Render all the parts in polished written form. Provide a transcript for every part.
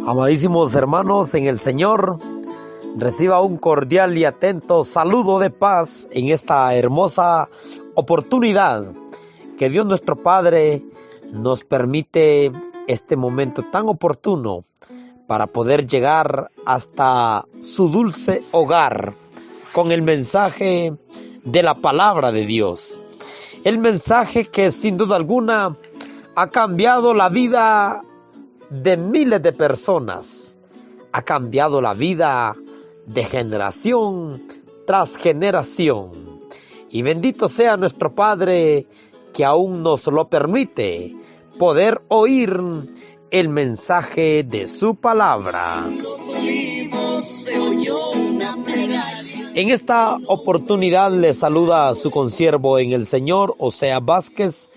Amadísimos hermanos en el Señor, reciba un cordial y atento saludo de paz en esta hermosa oportunidad que Dios nuestro Padre nos permite este momento tan oportuno para poder llegar hasta su dulce hogar con el mensaje de la palabra de Dios. El mensaje que sin duda alguna ha cambiado la vida de miles de personas, ha cambiado la vida de generación tras generación. Y bendito sea nuestro Padre que aún nos lo permite poder oír el mensaje de su palabra. En esta oportunidad le saluda a su consiervo en el Señor, Osea Vázquez,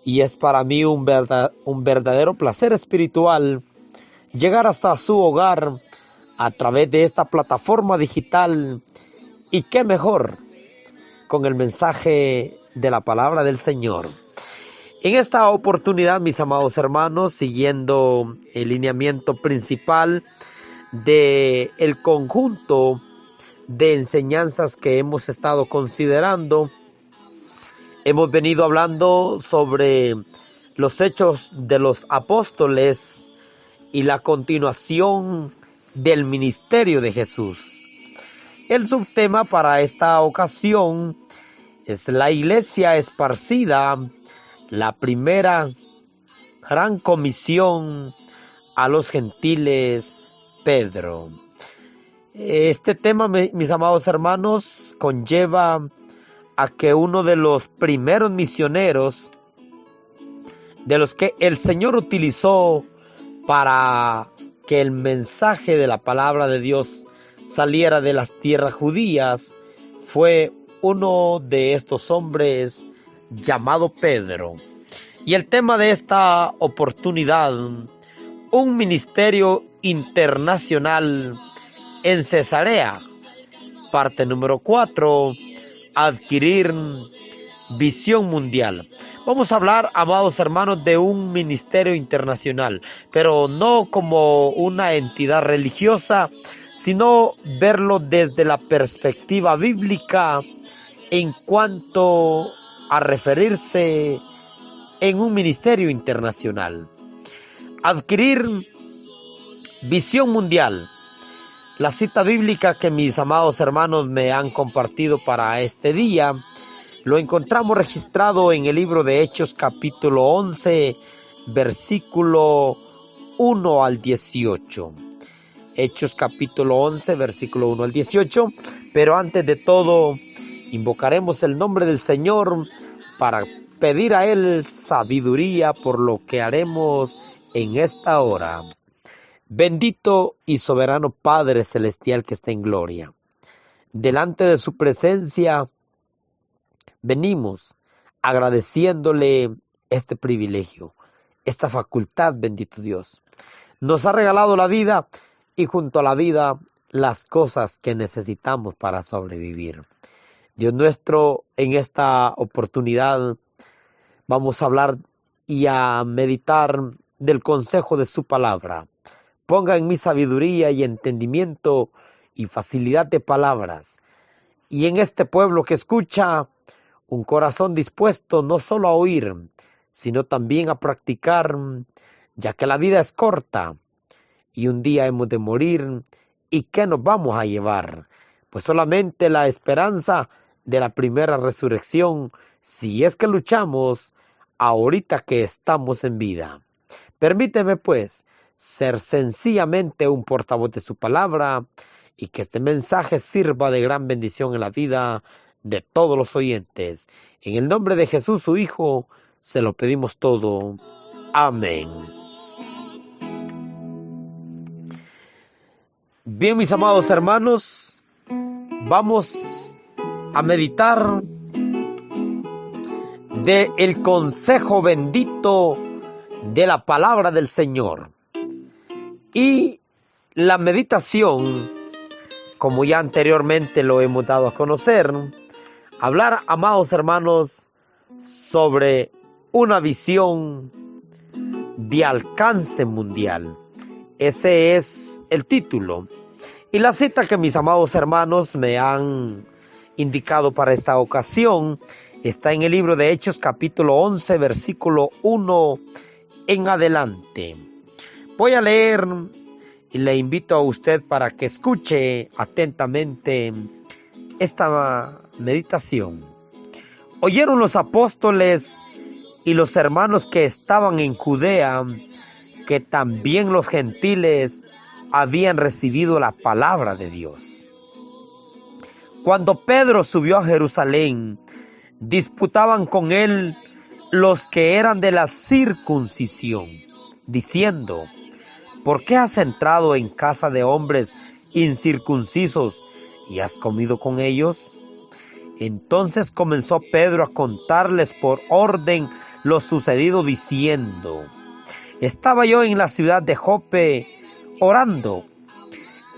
y es para mí un verdadero placer espiritual llegar hasta su hogar a través de esta plataforma digital, y qué mejor con el mensaje de la palabra del Señor. En esta oportunidad, mis amados hermanos, siguiendo el lineamiento principal del conjunto de enseñanzas que hemos estado considerando, hemos venido hablando sobre los hechos de los apóstoles y la continuación del ministerio de Jesús. El subtema para esta ocasión es la iglesia esparcida, la primera gran comisión a los gentiles, Pedro. Este tema, mis amados hermanos, conlleva a que uno de los primeros misioneros de los que el Señor utilizó para que el mensaje de la palabra de Dios saliera de las tierras judías fue uno de estos hombres llamado Pedro. Y el tema de esta oportunidad, un ministerio internacional en Cesarea, parte número 4, adquirir visión mundial. Vamos a hablar, amados hermanos, de un ministerio internacional, pero no como una entidad religiosa, sino verlo desde la perspectiva bíblica en cuanto a referirse en un ministerio internacional. Adquirir visión mundial. La cita bíblica que mis amados hermanos me han compartido para este día lo encontramos registrado en el libro de Hechos capítulo 11, versículo 1 al 18. Hechos capítulo 11, versículo 1 al 18. Pero antes de todo, invocaremos el nombre del Señor para pedir a Él sabiduría por lo que haremos en esta hora. Bendito y soberano Padre celestial que está en gloria, delante de su presencia venimos agradeciéndole este privilegio, esta facultad, bendito Dios. Nos ha regalado la vida y junto a la vida las cosas que necesitamos para sobrevivir. Dios nuestro, en esta oportunidad vamos a hablar y a meditar del consejo de su palabra. Ponga en mí sabiduría y entendimiento y facilidad de palabras. Y en este pueblo que escucha, un corazón dispuesto no solo a oír, sino también a practicar, ya que la vida es corta y un día hemos de morir. ¿Y qué nos vamos a llevar? Pues solamente la esperanza de la primera resurrección, si es que luchamos ahorita que estamos en vida. Permíteme pues ser sencillamente un portavoz de su palabra y que este mensaje sirva de gran bendición en la vida de todos los oyentes. En el nombre de Jesús, su Hijo, se lo pedimos todo. Amén. Bien, mis amados hermanos, vamos a meditar del consejo bendito de la palabra del Señor. Y la meditación, como ya anteriormente lo hemos dado a conocer, hablar, amados hermanos, sobre una visión de alcance mundial. Ese es el título. Y la cita que mis amados hermanos me han indicado para esta ocasión está en el libro de Hechos capítulo 11 versículo 1 en adelante. Voy a leer y le invito a usted para que escuche atentamente esta meditación. Oyeron los apóstoles y los hermanos que estaban en Judea que también los gentiles habían recibido la palabra de Dios. Cuando Pedro subió a Jerusalén, disputaban con él los que eran de la circuncisión, diciendo: ¿por qué has entrado en casa de hombres incircuncisos y has comido con ellos? Entonces comenzó Pedro a contarles por orden lo sucedido, diciendo: estaba yo en la ciudad de Jope orando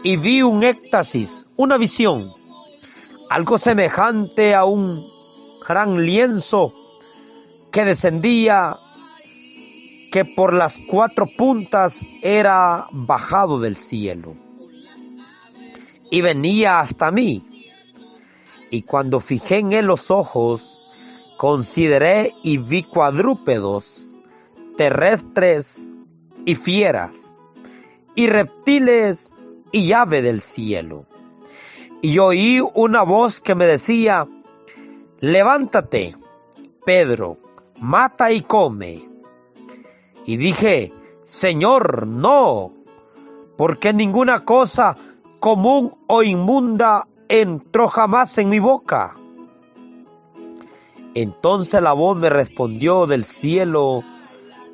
y vi un éxtasis, una visión, algo semejante a un gran lienzo que descendía, que por las 4 puntas era bajado del cielo y venía hasta mí. Y cuando fijé en él los ojos, consideré y vi cuadrúpedos, terrestres y fieras, y reptiles y ave del cielo. Y oí una voz que me decía: levántate, Pedro, mata y come. Y dije: Señor, no, porque ninguna cosa común o inmunda entró jamás en mi boca. Entonces la voz me respondió del cielo: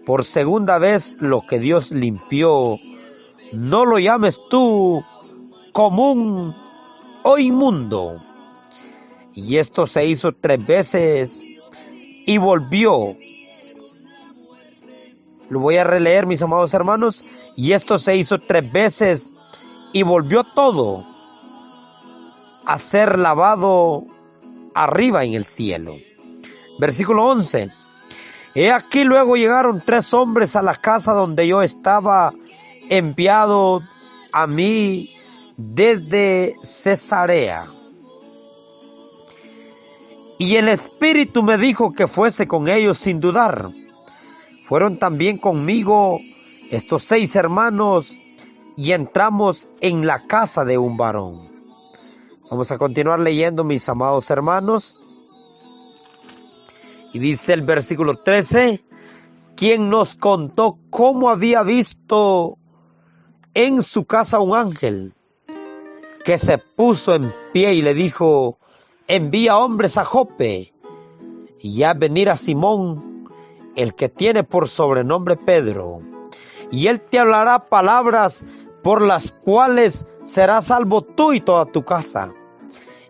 por segunda vez, lo que Dios limpió, no lo llames tú común o inmundo. Y esto se hizo 3 veces y volvió. Lo voy a releer, mis amados hermanos. Y esto se hizo 3 veces y volvió todo a ser lavado arriba en el cielo. Versículo 11. He aquí luego llegaron 3 hombres a la casa donde yo estaba enviado a mí desde Cesarea. Y el Espíritu me dijo que fuese con ellos sin dudar. Fueron también conmigo estos 6 hermanos y entramos en la casa de un varón. Vamos a continuar leyendo, mis amados hermanos. Y dice el versículo 13, quien nos contó cómo había visto en su casa un ángel que se puso en pie y le dijo: envía hombres a Jope y haz venir a Simón, el que tiene por sobrenombre Pedro, y él te hablará palabras por las cuales serás salvo tú y toda tu casa.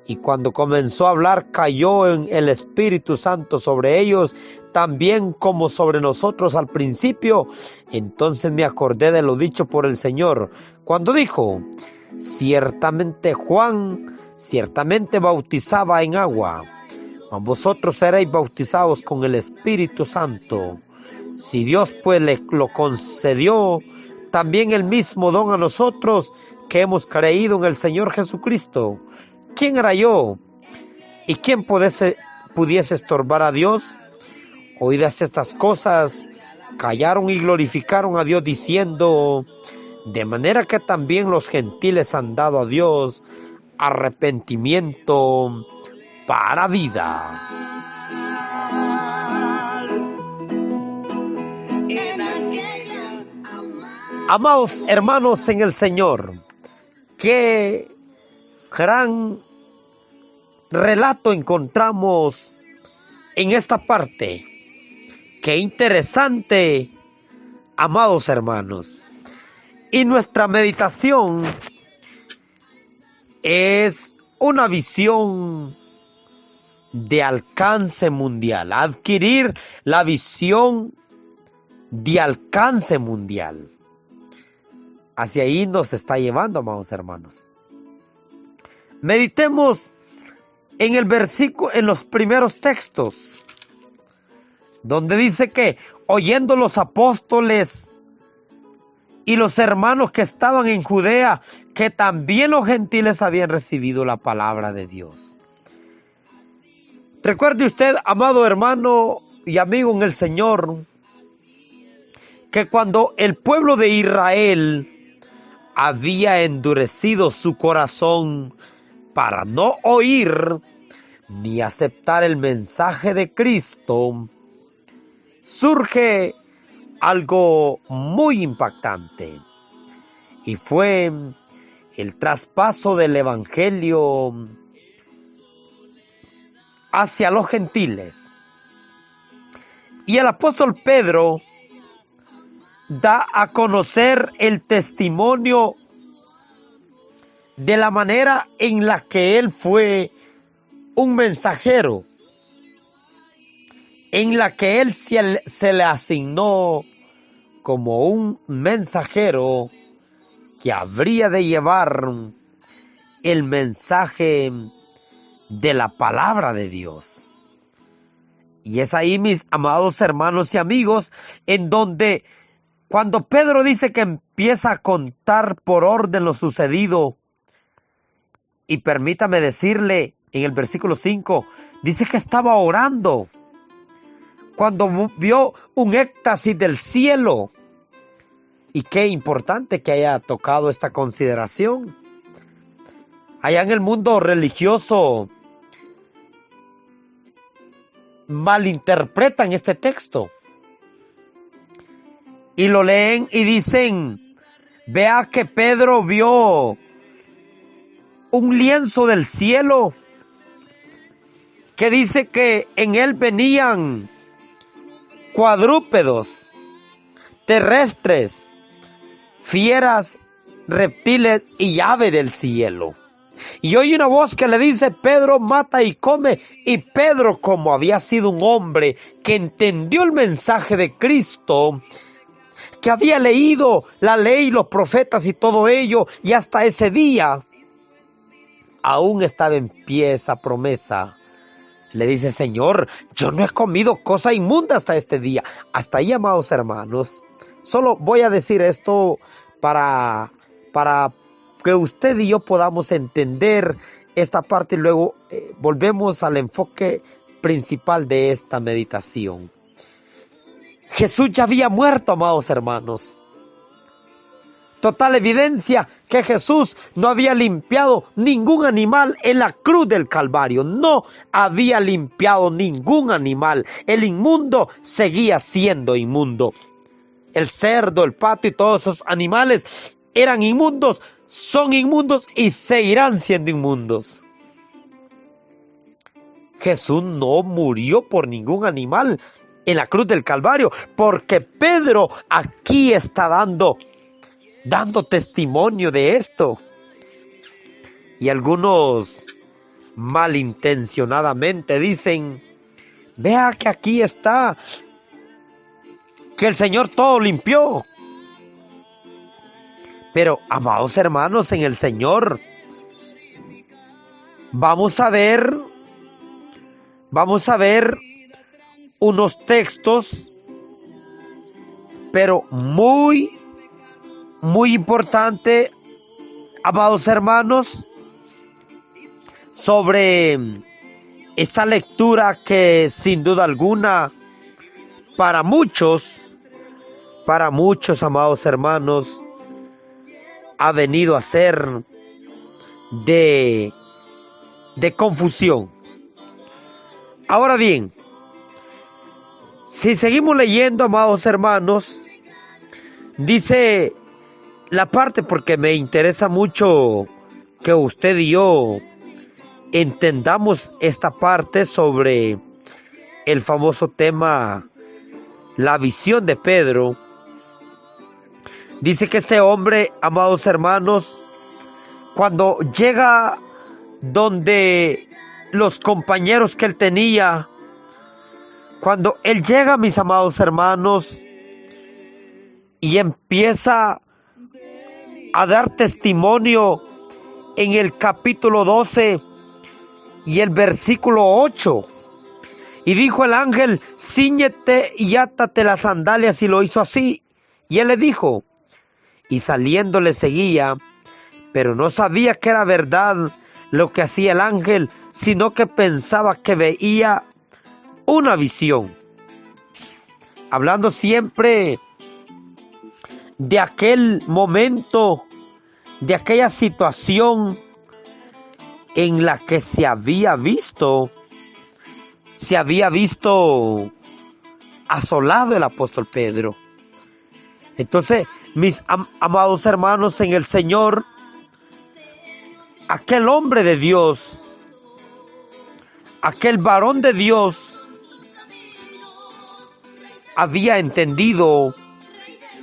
Y cuando comenzó a hablar, cayó en el Espíritu Santo sobre ellos, también como sobre nosotros al principio. Entonces me acordé de lo dicho por el Señor, cuando dijo: ciertamente Juan bautizaba en agua, mas vosotros seréis bautizados con el Espíritu Santo. Si Dios pues le lo concedió también el mismo don a nosotros, que hemos creído en el Señor Jesucristo, ¿quién era yo? ¿Y quién pudiese estorbar a Dios? Oídas estas cosas, callaron y glorificaron a Dios, diciendo: de manera que también los gentiles han dado a Dios arrepentimiento para vida. Amados hermanos en el Señor, qué gran relato encontramos en esta parte. Qué interesante, amados hermanos. Y nuestra meditación es una visión de alcance mundial. Adquirir la visión de alcance mundial. Hacia ahí nos está llevando, amados hermanos. Meditemos en el versículo, en los primeros textos, donde dice que oyendo los apóstoles y los hermanos que estaban en Judea, que también los gentiles habían recibido la palabra de Dios. Recuerde usted, amado hermano y amigo en el Señor, que cuando el pueblo de Israel había endurecido su corazón para no oír ni aceptar el mensaje de Cristo, surge algo muy impactante, y fue el traspaso del evangelio hacia los gentiles. Y el apóstol Pedro da a conocer el testimonio de la manera en la que él fue un mensajero, en la que él se le asignó como un mensajero que habría de llevar el mensaje de la palabra de Dios. Y es ahí, mis amados hermanos y amigos, en donde cuando Pedro dice que empieza a contar por orden lo sucedido, y permítame decirle, en el versículo 5, dice que estaba orando cuando vio un éxtasis del cielo. Y qué importante que haya tocado esta consideración. Allá en el mundo religioso malinterpretan este texto y lo leen y dicen: vea que Pedro vio un lienzo del cielo que dice que en él venían cuadrúpedos, terrestres, fieras, reptiles y ave del cielo. Y oye una voz que le dice: Pedro, mata y come. Y Pedro, como había sido un hombre que entendió el mensaje de Cristo, que había leído la ley, los profetas y todo ello, y hasta ese día aún estaba en pie esa promesa, le dice: Señor, yo no he comido cosa inmunda hasta este día. Hasta ahí, amados hermanos. Solo voy a decir esto para que usted y yo podamos entender esta parte, y luego volvemos al enfoque principal de esta meditación. Jesús ya había muerto, amados hermanos. Total evidencia que Jesús no había limpiado ningún animal en la cruz del Calvario. No había limpiado ningún animal. El inmundo seguía siendo inmundo. El cerdo, el pato y todos esos animales eran inmundos, son inmundos y seguirán siendo inmundos. Jesús no murió por ningún animal en la cruz del Calvario, porque Pedro aquí está dando testimonio de esto. Y algunos malintencionadamente dicen: vea que aquí está, que el Señor todo limpió. Pero, amados hermanos en el Señor, vamos a ver unos textos, pero muy importante, amados hermanos, sobre esta lectura que sin duda alguna para muchos, amados hermanos, ha venido a ser de confusión. Ahora bien, si seguimos leyendo, amados hermanos, dice la parte, porque me interesa mucho que usted y yo entendamos esta parte sobre el famoso tema, la visión de Pedro. Dice que este hombre, amados hermanos, cuando llega donde los compañeros que él tenía, cuando él llega, mis amados hermanos, y empieza a dar testimonio en el capítulo 12 y el versículo 8. Y dijo el ángel: cíñete y átate las sandalias, y lo hizo así. Y él le dijo: y saliendo le seguía, pero no sabía que era verdad lo que hacía el ángel, sino que pensaba que veía una visión. Hablando siempre de aquel momento, de aquella situación en la que se había visto asolado el apóstol Pedro. Entonces, mis amados hermanos en el Señor, aquel hombre de Dios, aquel varón de Dios, había entendido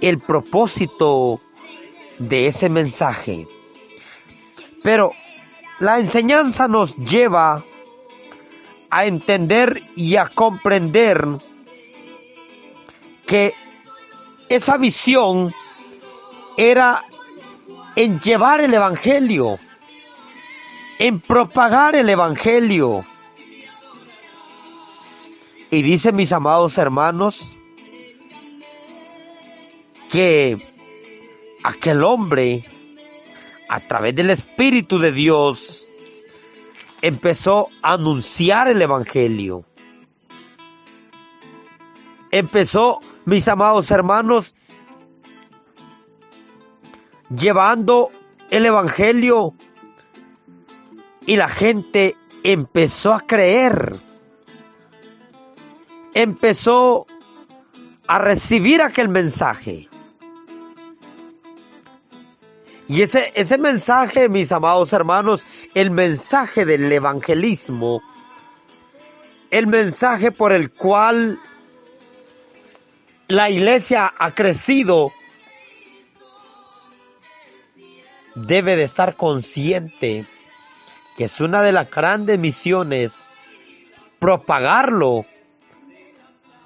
el propósito de ese mensaje. Pero la enseñanza nos lleva a entender y a comprender que esa visión era en llevar el evangelio, en propagar el evangelio. Y dice, mis amados hermanos, que aquel hombre, a través del Espíritu de Dios, empezó a anunciar el evangelio. Empezó, mis amados hermanos, llevando el evangelio, y la gente empezó a creer, empezó a recibir aquel mensaje. Y ese mensaje, mis amados hermanos, el mensaje del evangelismo, el mensaje por el cual la iglesia ha crecido, debe de estar consciente que es una de las grandes misiones propagarlo,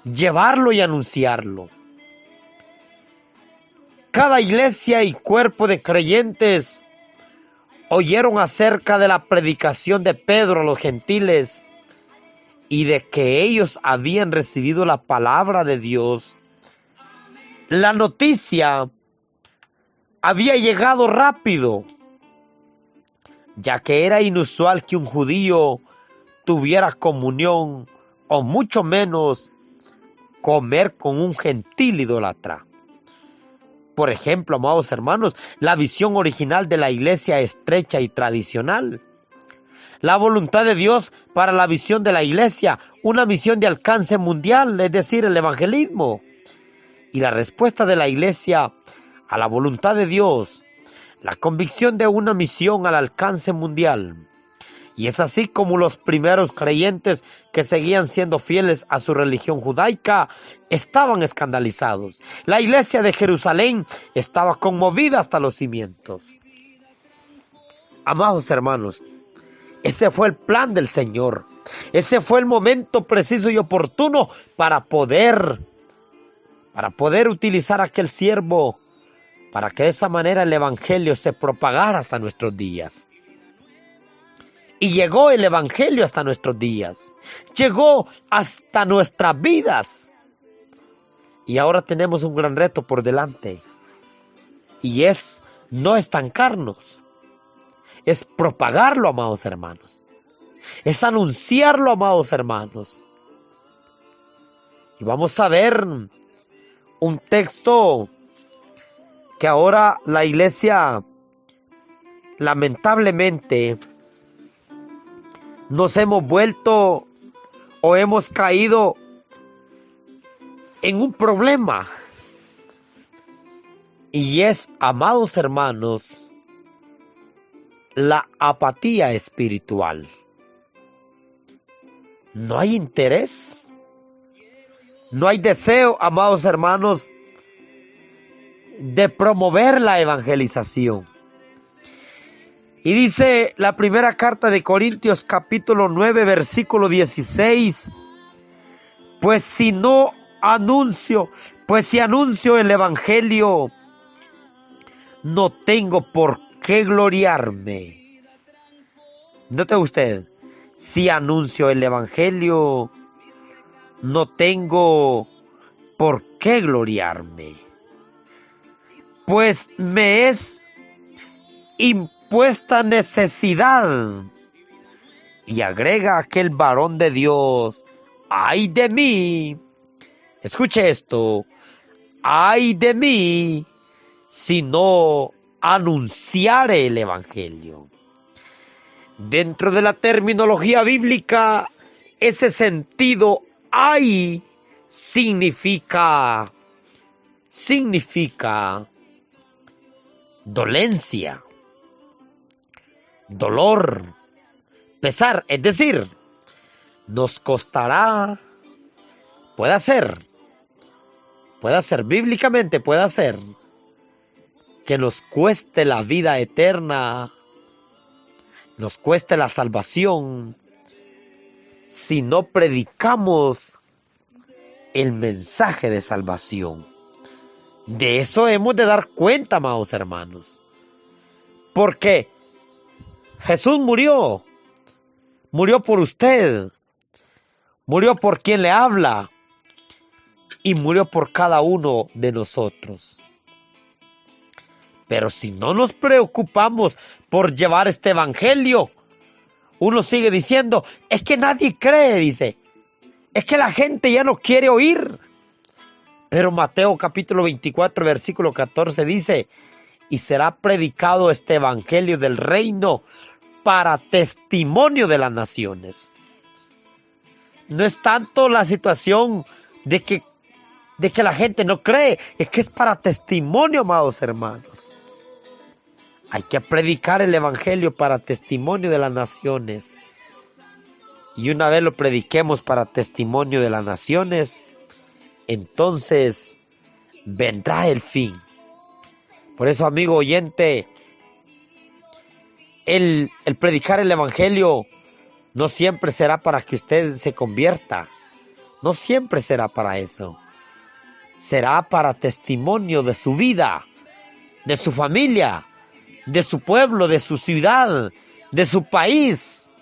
llevarlo y anunciarlo. Cada iglesia y cuerpo de creyentes oyeron acerca de la predicación de Pedro a los gentiles y de que ellos habían recibido la palabra de Dios. La noticia había llegado rápido, ya que era inusual que un judío tuviera comunión, o mucho menos comer con un gentil idólatra. Por ejemplo, amados hermanos, la visión original de la iglesia estrecha y tradicional. La voluntad de Dios para la visión de la iglesia, una misión de alcance mundial, es decir, el evangelismo. Y la respuesta de la iglesia a la voluntad de Dios, la convicción de una misión al alcance mundial. Y es así como los primeros creyentes que seguían siendo fieles a su religión judaica estaban escandalizados. La iglesia de Jerusalén estaba conmovida hasta los cimientos. Amados hermanos, ese fue el plan del Señor. Ese fue el momento preciso y oportuno para poder utilizar aquel siervo, para que de esa manera el evangelio se propagara hasta nuestros días. Y llegó el evangelio hasta nuestros días. Llegó hasta nuestras vidas. Y ahora tenemos un gran reto por delante. Y es no estancarnos. Es propagarlo, amados hermanos. Es anunciarlo, amados hermanos. Y vamos a ver un texto que ahora la iglesia, lamentablemente, nos hemos vuelto o hemos caído en un problema. Y es, amados hermanos, la apatía espiritual. No hay interés, no hay deseo, amados hermanos, de promover la evangelización. Y dice la primera carta de Corintios capítulo 9 versículo 16, pues si anuncio el evangelio, no tengo por qué gloriarme. Note usted, si anuncio el evangelio, no tengo por qué gloriarme. pues me es impuesta necesidad. Y agrega aquel varón de Dios: ¡ay de mí! Escuche esto: ¡ay de mí si no anunciare el Evangelio! Dentro de la terminología bíblica, ese sentido "ay" significa dolencia, dolor, pesar. Es decir, nos costará, puede ser bíblicamente, puede ser que nos cueste la vida eterna, nos cueste la salvación, si no predicamos el mensaje de salvación. De eso hemos de dar cuenta, amados hermanos, porque Jesús murió por usted, murió por quien le habla y murió por cada uno de nosotros. Pero si no nos preocupamos por llevar este evangelio, uno sigue diciendo: es que nadie cree, dice, es que la gente ya no quiere oír. Pero Mateo capítulo 24, versículo 14 dice: y será predicado este evangelio del reino para testimonio de las naciones. No es tanto la situación de que la gente no cree, es que es para testimonio, amados hermanos. Hay que predicar el evangelio para testimonio de las naciones. Y una vez lo prediquemos para testimonio de las naciones, entonces vendrá el fin. Por eso, amigo oyente, el predicar el evangelio no siempre será para que usted se convierta. No siempre será para eso. Será para testimonio de su vida, de su familia, de su pueblo, de su ciudad, de su país.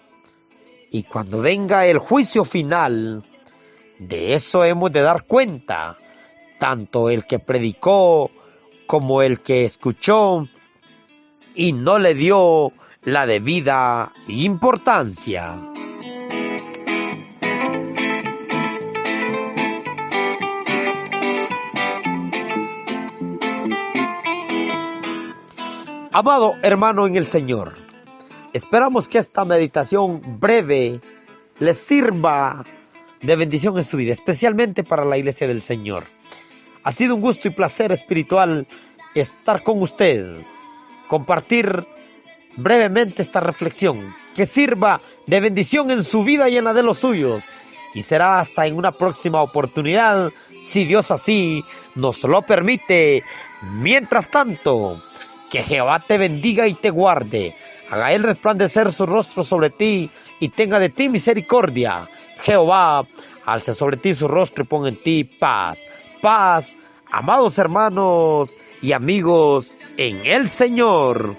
Y cuando venga el juicio final, de eso hemos de dar cuenta, tanto el que predicó como el que escuchó y no le dio la debida importancia. Amado hermano en el Señor, esperamos que esta meditación breve les sirva de bendición en su vida, especialmente para la Iglesia del Señor. Ha sido un gusto y placer espiritual estar con usted, compartir brevemente esta reflexión, que sirva de bendición en su vida y en la de los suyos. Y será hasta en una próxima oportunidad, si Dios así nos lo permite. Mientras tanto, que Jehová te bendiga y te guarde, haga él resplandecer su rostro sobre ti y tenga de ti misericordia. Jehová alce sobre ti su rostro y ponga en ti paz. Paz, amados hermanos y amigos en el Señor.